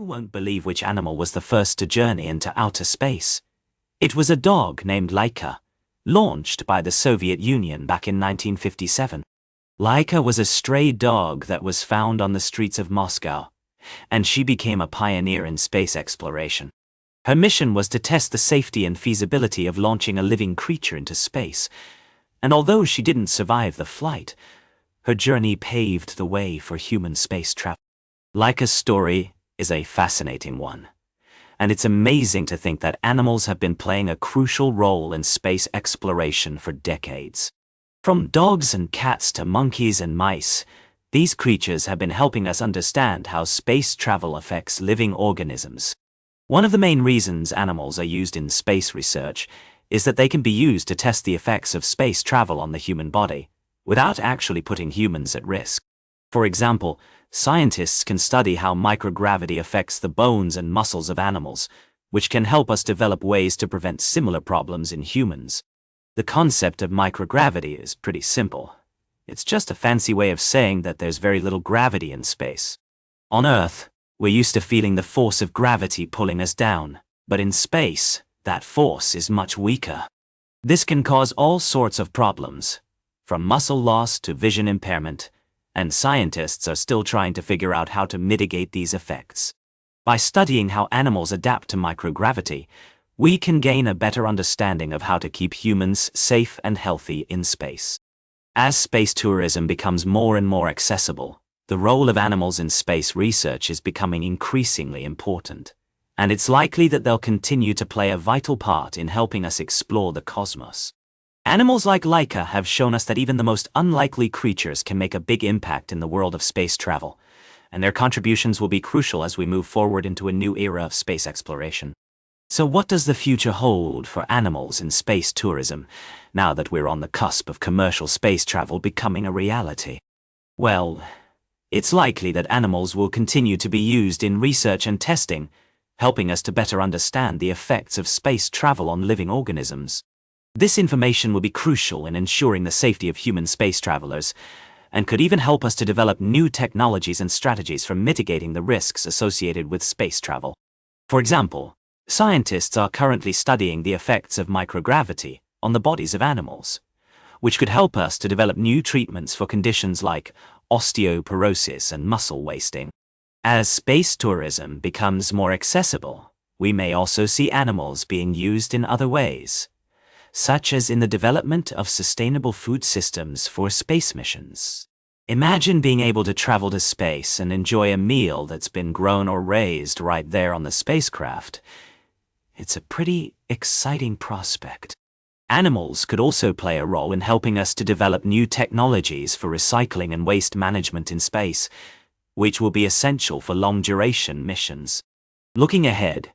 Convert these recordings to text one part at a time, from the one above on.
You won't believe which animal was the first to journey into outer space. It was a dog named Laika, launched by the Soviet Union back in 1957. Laika was a stray dog that was found on the streets of Moscow, and she became a pioneer in space exploration. Her mission was to test the safety and feasibility of launching a living creature into space, and although she didn't survive the flight, her journey paved the way for human space travel. Laika's story is a fascinating one, and it's amazing to think that animals have been playing a crucial role in space exploration for decades. From dogs and cats to monkeys and mice, these creatures have been helping us understand how space travel affects living organisms. One of the main reasons animals are used in space research is that they can be used to test the effects of space travel on the human body, without actually putting humans at risk. For example, scientists can study how microgravity affects the bones and muscles of animals, which can help us develop ways to prevent similar problems in humans. The concept of microgravity is pretty simple. It's just a fancy way of saying that there's very little gravity in space. On Earth, we're used to feeling the force of gravity pulling us down, but in space, that force is much weaker. This can cause all sorts of problems, from muscle loss to vision impairment, and scientists are still trying to figure out how to mitigate these effects. By studying how animals adapt to microgravity, we can gain a better understanding of how to keep humans safe and healthy in space. As space tourism becomes more and more accessible, the role of animals in space research is becoming increasingly important, and it's likely that they'll continue to play a vital part in helping us explore the cosmos. Animals like Laika have shown us that even the most unlikely creatures can make a big impact in the world of space travel, and their contributions will be crucial as we move forward into a new era of space exploration. So what does the future hold for animals in space tourism, now that we're on the cusp of commercial space travel becoming a reality? Well, it's likely that animals will continue to be used in research and testing, helping us to better understand the effects of space travel on living organisms. This information will be crucial in ensuring the safety of human space travelers, and could even help us to develop new technologies and strategies for mitigating the risks associated with space travel. For example, scientists are currently studying the effects of microgravity on the bodies of animals, which could help us to develop new treatments for conditions like osteoporosis and muscle wasting. As space tourism becomes more accessible, we may also see animals being used in other ways, such as in the development of sustainable food systems for space missions. Imagine being able to travel to space and enjoy a meal that's been grown or raised right there on the spacecraft. It's a pretty exciting prospect. Animals could also play a role in helping us to develop new technologies for recycling and waste management in space, which will be essential for long-duration missions. Looking ahead,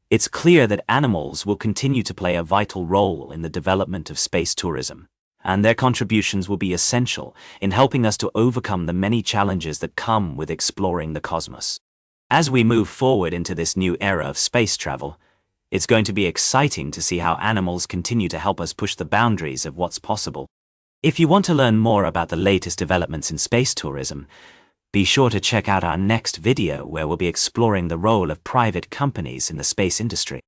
it's clear that animals will continue to play a vital role in the development of space tourism, and their contributions will be essential in helping us to overcome the many challenges that come with exploring the cosmos. As we move forward into this new era of space travel, it's going to be exciting to see how animals continue to help us push the boundaries of what's possible. If you want to learn more about the latest developments in space tourism, be sure to check out our next video where we'll be exploring the role of private companies in the space industry.